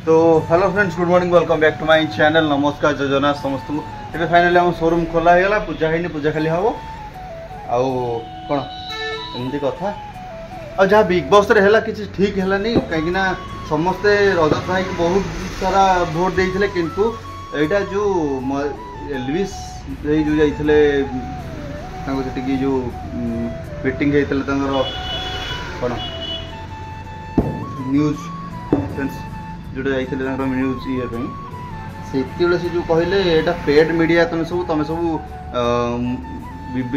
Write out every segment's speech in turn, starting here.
तो hello friends, good morning, welcome back to my channel. नमस्कार, जय जगन्नाथ समस्त को। ये फाइनाली हम शोरूम खोला है, पूजा है, पूजा खाली हम आउ कौन एमती कथा आ जहाँ बिग बॉस रे है किसी ठीक है नहीं कहीं समस्ते रजत भाई को बहुत सारा भोट देते किंतु यहाँ जो एलविस जो जाते जो मीटिंग होता कौन न्यूज फ्रेंड्स जोटा जाते न्यूज ये से जो कहले यहाँ पेड मीडिया तुम सब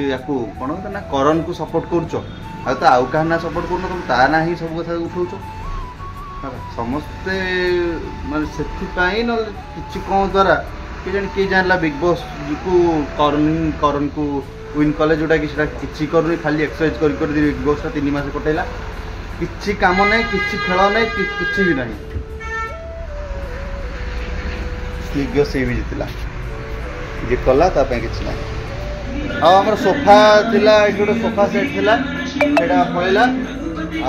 या कौन ना करण को सपोर्ट कर आउ क्या ना सपोर्ट कर तुम ता ना ही सब कथा उठाऊच समस्ते माने से कि कौन द्वारा किए जानला बिग बॉस को करण को विन कले जोटा कि कर खाली एक्सरसाइज कर बिग बॉस 3 मास कटेला किसी काम ना किसी खेल ना कि भी ना स्निग्ध से भी जीतला जे कला कि ना आम सोफा थिला गोटे सोफा सेट थिला सेटा पड़ेला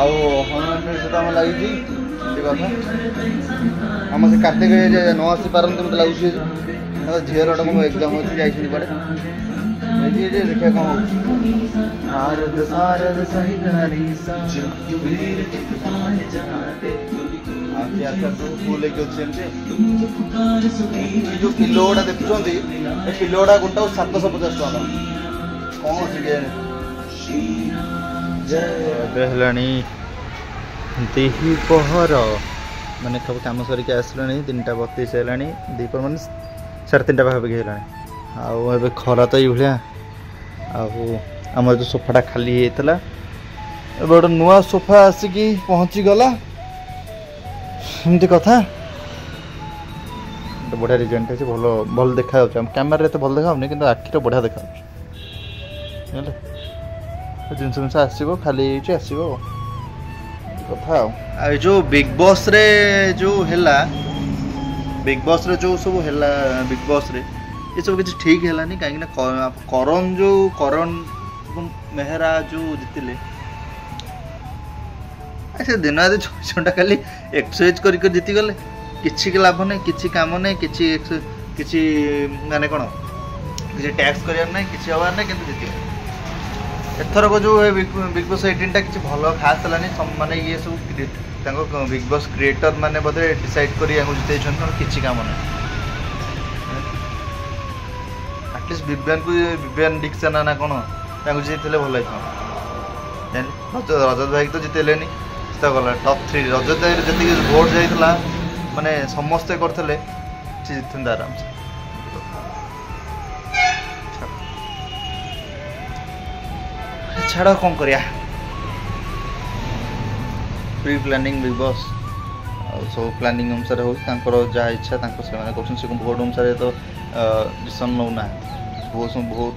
आउ हनुमान सहित आम लगी कथा आम से कार्तिक न आसी पारती मत लगुच झीर गोटे एग्जाम अच्छी जाइए पड़े देखिए कौन जो किलो गुड़ा देखुं किलो गुड़ा गोटा 750 टका कौन दिपहर माने सब कम सरिक आसला 3:32 है दीपर मान 3:30 पाखापाखि है आउ खरा तो ये आम जो सोफाटा खाली होता गोटे नुआ सोफा आसिकी पहुँची गला एमती कथा बढ़िया डिजाइन टे भल भल देखा कैमेरा तो भल देखा कि आखिर बढ़िया देखा जिनस मिस आसो खाली आसो कथा आ जो बिग बॉस रे जो है बिग बॉस रे जो सब है बिग बॉस रे ये सब किसी ठीक है नहीं कहीं करण मेहरा जो जीतिले से दिन रात 24 घंटा खाली एक्सरसाइज कर जीति गले किसी के लाभ नहीं किसी काम नहीं किसी माने कौन किसी टैक्स करार ना किसी हबार ना कि जीति एथर को जो बिग बॉस 18 किसी भल खास है माने ये सब बिग बॉस क्रिएटर माने बोधे डिसाइड कर जिते किसी काम नहीं एटलिस्ट विवियन डिक्सन ना कौन जीते भल रजत भाई तो जीतेले गला टॉप 3 रजत भाई जी भोट जाइला माने समस्ते करते जीतता आराम से छाड़ कौन करिया प्री प्लानिंग बिग बॉस सब प्लानिंग अनुसार हो जहाँ इच्छा से भोट अनुसार तो डिसीजन नौ ना भोट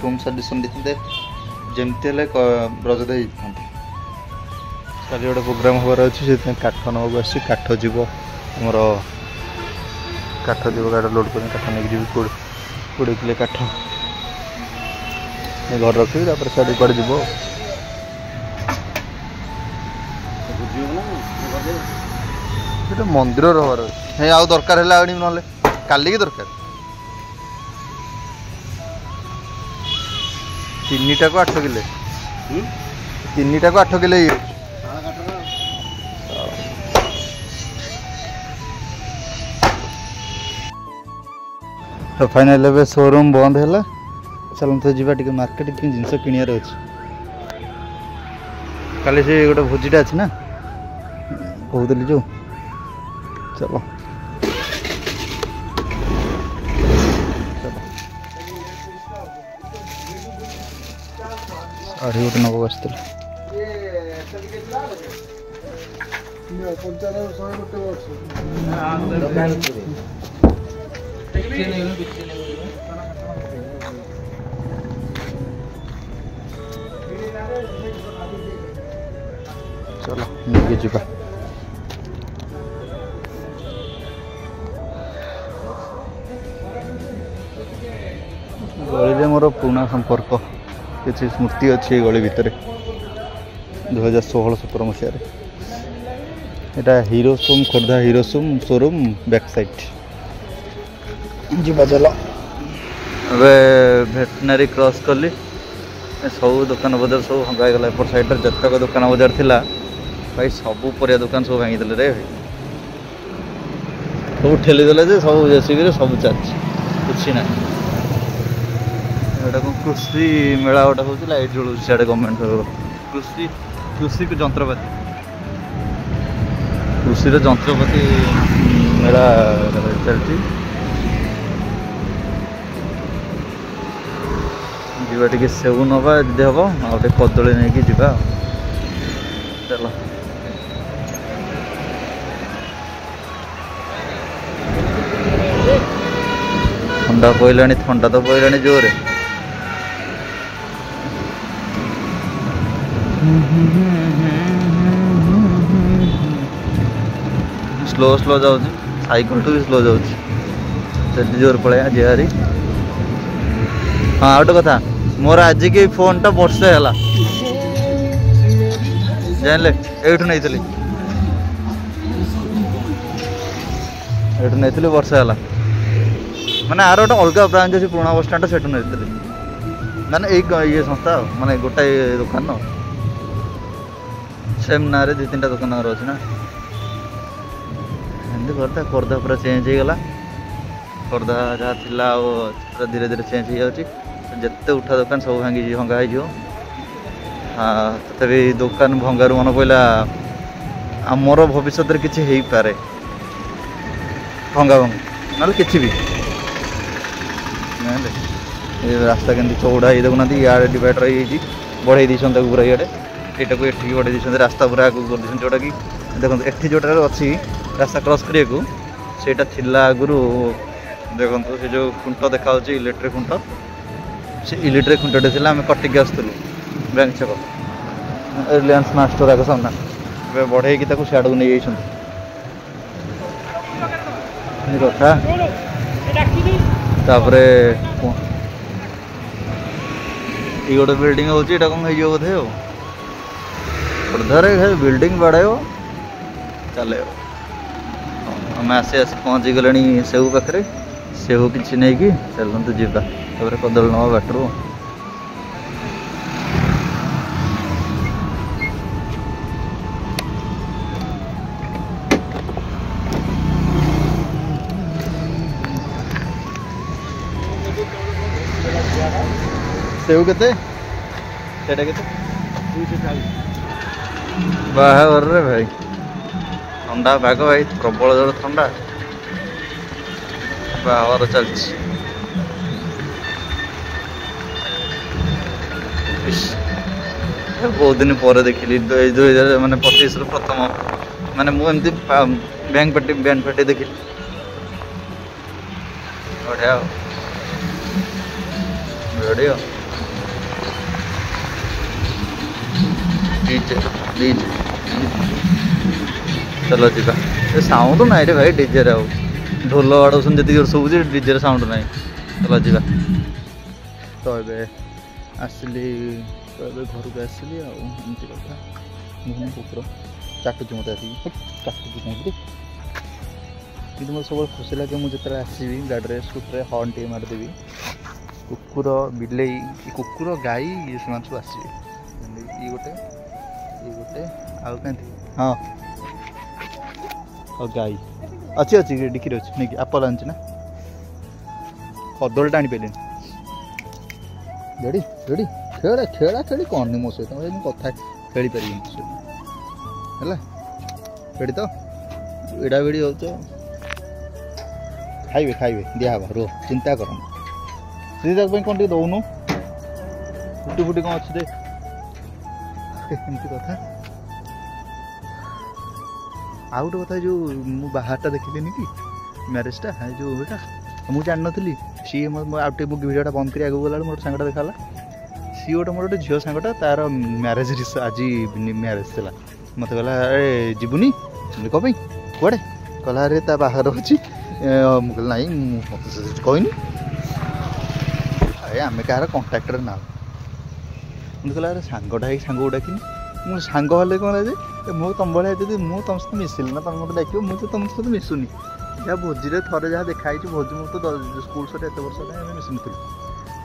अनुसार डिसीजन देते जमती रजत जीता कल गोटे प्रोग्राम हबार अच्छे से काठ नवाक आस काठ जीव आमर काठ जीव गाड़ी लोड कर काठ नहीं जी 20 किलो काठ घर रखी साड़ी कड़े जीव मंदिर हबार अच्छे आउ दरकार है आनी ना काली दरकार 3टा को 8 किलो 3टा को 8 किलो तो फाइनल ए शोरूम बंद है चलते जी मार्केट जिनस किणार अच्छे काली से गोटे भोजीटा अच्छे ना कहते जो चलो अढ़ी गोटे नब आस चलो नहीं जीवा गली मोर पुराना संपर्क किसी स्मृति अच्छी गली भितर 2016-17 मसीह এটা হিରୋସୁମ୍ ଖୋର୍ଦ୍ଧା ହିରୋସୁମ୍ ଶୋରୁମ୍ ବ୍ୟାକ୍ ସାଇଡ୍ ଯିବା ଚାଲ। ଏବେ ଭେଟନାରୀ କ୍ରସ୍ କଲି ସବୁ ଦୋକାନ ବଜାର ସବୁ ଭଙ୍ଗା ହେଇଗଲା। ଏପଟ ସାଇଡ଼୍ରେ ଯେତେକ ଦୋକାନ ବଜାର ଥିଲା ଭାଇ ସବୁ ପରିବା ଦୋକାନ ସବୁ ଭାଙ୍ଗିଦେଲେ ରେ ଭାଇ। ସବୁ ଠେଲିଦେଲେ ଯେ ସବୁ ଜେସିବିରେ ସବୁ ଚାଲିଛି କିଛି ନାହିଁ। ଏଇଟା କ'ଣ କୃଷି ମେଳା ଗୋଟେ ହେଉଛି ଲାଇଟ୍ ଜଳୁଛି ସିଆଡ଼େ ଗଭର୍ଣ୍ଣମେଣ୍ଟ କୃଷି ଯନ୍ତ୍ରପାତି କୃଷିର ଯନ୍ତ୍ରପାତି ମେଳା ଚାଲିଛି। ଯିବା ଟିକେ ସେଉ ନେବା ଯଦି ହେବ ଆଉ ଟିକେ କଦଳୀ ନେଇକି ଯିବା ଚାଲ। ଥଣ୍ଡା ପଇଲାଣି ଥଣ୍ଡା ତ ପଇଲାଣି ଜୋରେ। ସ୍ଲୋ ଯାଉଛି ସାଇକେଲଠୁ ବି ସ୍ଲୋ ଯାଉଛି ସେଠି ଜୋର ପଳେଇବା ଯିବାରି। ହଁ ଆଉ ଗୋଟେ କଥା ମୋର ଆଜିକି ଫୋନ୍ଟା ବର୍ଷେ ହେଲା ଜାଣିଲେ ଏଇଠୁ ନେଇଥିଲି ବର୍ଷେ ହେଲା। ମାନେ ଆର ଗୋଟେ ଅଲଗା ବ୍ରାଞ୍ଚ ଅଛି ପୁରୁଣା ବସଷ୍ଟାଣ୍ଡ ସେଠୁ ନେଇଥିଲି ମାନେ ଏଇ ଇଏ ସଂସ୍ଥା ଆଉ ମାନେ ଗୋଟାଏ ଦୋକାନ ସେମ୍ ନାଁରେ 2-3ଟା ଦୋକାନ ଅଛି ନା ଏମିତି କରିଥା। ଖୋର୍ଦ୍ଧା ପୁରା ଚେଞ୍ଜ ହେଇଗଲା। ଖୋର୍ଦ୍ଧା ଯାହା ଥିଲା ଆଉ ପୁରା ଧୀରେ ଧୀରେ ଚେଞ୍ଜ ହେଇଯାଉଛି। ଯେତେ ଉଠା ଦୋକାନ ସବୁ ଭଙ୍ଗା ହେଇଯିବ। ତଥାପି ଦୋକାନ ଭଙ୍ଗାରୁ ମନେ ପଡ଼ିଲା ଆମର ଭବିଷ୍ୟତରେ କିଛି ହେଇପାରେ ଭଙ୍ଗା ନହେଲେ କିଛି ବି ଜାଣିଲେ। ଏ ରାସ୍ତା କେମିତି ଚଉଡ଼ା ହେଇ ଦେଖୁନାହାନ୍ତି ଇଆଡ଼େ ଡିଭାଇଡ଼ର ହେଇଯାଇଛି ବଢ଼େଇ ଦେଇଛନ୍ତି ତାକୁ ପୁରା ଇଆଡ଼େ ଏଇଟାକୁ ଏଠିକି ବଢ଼େଇ ଦେଇଛନ୍ତି ରାସ୍ତା ପୁରା ଆଗକୁ କରିଦେଇଛନ୍ତି। ଯେଉଁଟାକି ଦେଖନ୍ତୁ ଏଠି ଯେଉଁଟାରେ ଅଛି ରାସ୍ତା କ୍ରସ୍ କରିବାକୁ ସେଇଟା ଥିଲା ଆଗରୁ ଦେଖନ୍ତୁ ସେ ଯେଉଁ ଖୁଣ୍ଟ ଦେଖାହେଉଛି ଇଲେକ୍ଟ୍ରିକ୍ ଖୁଣ୍ଟ ସେ ଇଲେକ୍ଟ୍ରିକ୍ ଖୁଣ୍ଟଟେ ଥିଲା। ଆମେ କଟିକି ଆସୁଥିଲୁ ବ୍ୟାଙ୍କ ଛକ ରିଲାଏନ୍ସ ସ୍ମାର୍ଟ ଷ୍ଟୋର୍ ଆଗ ସାମ୍ନା ଏବେ ବଢ଼େଇକି ତାକୁ ସିଆଡ଼କୁ ନେଇଯାଇଛନ୍ତି କଥା। ତାପରେ ଏଇ ଗୋଟେ ବିଲ୍ଡିଂ ହେଉଛି ଏଇଟା କ'ଣ ହେଇଯିବ ବୋଧେ ଆଉ ଖୋର୍ଦ୍ଧାରେ ବିଲ୍ଡିଂ ବାଡ଼େଇବ ଚାଲେଇବ। ଆମେ ଆସି ପହଞ୍ଚିଗଲେଣି ସେଉ ପାଖରେ ସେଉ କିଛି ନେଇକି ଚାଲନ୍ତୁ ଯିବା ତାପରେ କଦଳୀ ନେବା ବାଟରୁ। सेव केते सेटा केते 240 बाहागर रे भाई ठंडा भाग भाई प्रबल जोर ठंडा बाहागर चलछि। बहुत दिन पर देखिली 2000 माने 25 रो प्रथम माने मु एमती बैंक पार्टी देखिली बढ़िया वीडियो डीजे चलो जीवा साउंड ना रे भाई डीजे रे ढोल आड़ौन जी सब डीजे साउंड ना चलो जीवा। तो ये आसली तो ये घर को आसली आमती कथा मुहन कुकुर चाटुची मत चाटुची कहीं कि मतलब सब खुशी लगे मुझे आसवि गाड़ी में स्कूटर हर्न टे मारिदेवी कुकुर बिलेई कुकुर गाई ये सब आसवे ये गोटे आउ कहीं हाँ और गाई अच्छी अच्छी डिक्की अच्छी नहीं आपल आनी ना कदलटा आनी पारे रेडी रेडी खेला खेला खेली कौन नहीं मो सहित कथा खेली पारि है रेडी तो एड़ा बेड़ी हो खाइबे खाइबे दिया रो चिंता कर कौन टे दौनु फुटी फुटी कौन अच्छे एमती कथा। आउ गोटे कथा जो मु बाहरटा देखिली कि म्यारेजटा जो बेटा मुझे जान नी सी आउटे भिडियोटा बंद कर आगे गला मोर सांगटा देखा सी गोटे मोर गोटे झील सांगटा तार म्यारेज आज म्यारेज था मत कहला अरे जीवनी कहीं कड़े कहला अरे ता बाहर अच्छी मुझे ना कहनी आम कह कंटाक्टर ना मुझे कहला अरे सांगटा सांग डाकिनी ମୁଁ ସାଙ୍ଗ ହେଲେ କ'ଣ ଯେ ମୁଁ ତମ ଭଳିଆ ଯଦି ମୁଁ ତମ ସହିତ ମିଶିଲି ନା ତମେ ମୋତେ ଡାକିବ ମୁଁ ତ ତମ ସହିତ ମିଶୁନି। ଯାହା ଭୋଜିରେ ଥରେ ଯାହା ଦେଖା ହେଇଛି ଭୋଜି ମୁଁ ତ ସ୍କୁଲ ସହିତ ଏତେ ବର୍ଷ ହେଲାଣି ଆମେ ମିଶୁନଥିଲୁ।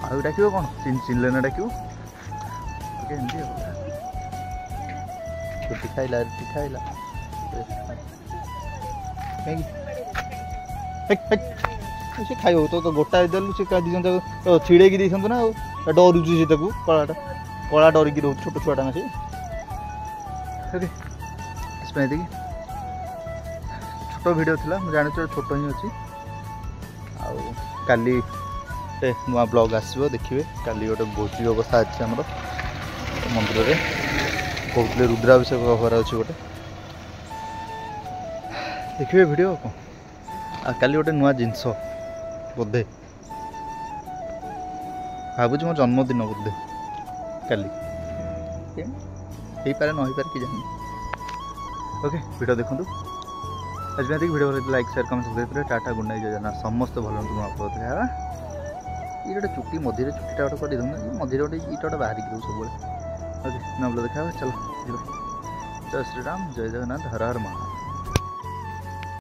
ଆଉ ଡାକିବ କ'ଣ ଚିହ୍ନିଲେ ନା ଡାକିବ ଏମିତି ଆଉ। ରୁଟି ଖାଇଲା କାହିଁକି ସେ ଖାଇବ ତ ଗୋଟାଏ ଦେଲୁ ସେ ଦୁଇ ଜଣ ଯାକ ଛିଡ଼େଇକି ଦେଇଥାନ୍ତୁ ନା ଆଉ। ଡରୁଛି ସେ ତାକୁ କଳା ଡରିକି ରହୁଛି ଛୋଟ ଛୁଆଟା ନା ସେ। ଓକେ ଏତିକି ଛୋଟ ଭିଡ଼ିଓ ଥିଲା ମୁଁ ଜାଣିଛି ଛୋଟ ହିଁ ଅଛି। ଆଉ କାଲି ଗୋଟେ ନୂଆ ବ୍ଲଗ୍ ଆସିବ ଦେଖିବେ। କାଲି ଗୋଟେ ଭୋଜି ବ୍ୟବସ୍ଥା ଅଛି ଆମର ମନ୍ଦିରରେ କହୁଥିଲେ ରୁଦ୍ରାଭିଷେକ ହେବାର ଅଛି ଗୋଟେ ଦେଖିବେ ଭିଡ଼ିଓ କ'ଣ। ଆଉ କାଲି ଗୋଟେ ନୂଆ ଜିନିଷ ବୋଧେ ଭାବୁଛି ମୋ ଜନ୍ମଦିନ ବୋଧେ କାଲି ହେଇପାରେ ନ ହେଇପାରେ କି ଜାଣିନି। ଓକେ ଭିଡ଼ିଓ ଦେଖନ୍ତୁ ଆଜି ଏତିକି। ଭିଡ଼ିଓ ଭଲ ଲାଇକ୍ ସେୟାର କମେଣ୍ଟ ସବସ୍କ୍ରାଇବ୍ କରିବେ। ଟାଟା ଗୁଡ୍ ନାଇଟ୍ ଜୟ ଜଗନ୍ନାଥ। ସମସ୍ତେ ଭଲ ହୁଅନ୍ତୁ। ମୁଁ ଆପଣଙ୍କ ଦେଖା ଇଏ ଗୋଟେ ଚୁଟି ମଝିରେ ଚୁଟିଟା ଗୋଟେ କରିଦେଉନା ମଝିରେ ଗୋଟେ ଇଟା ଗୋଟେ ବାହାରିକି ଦେଉ ସବୁବେଳେ। ଓକେ ନବଲ ଦେଖା ଚାଲ ଯିବା। ଜୟ ଶ୍ରୀରାମ ଜୟ ଜଗନ୍ନାଥ ହର ହର ମହାଦେବ।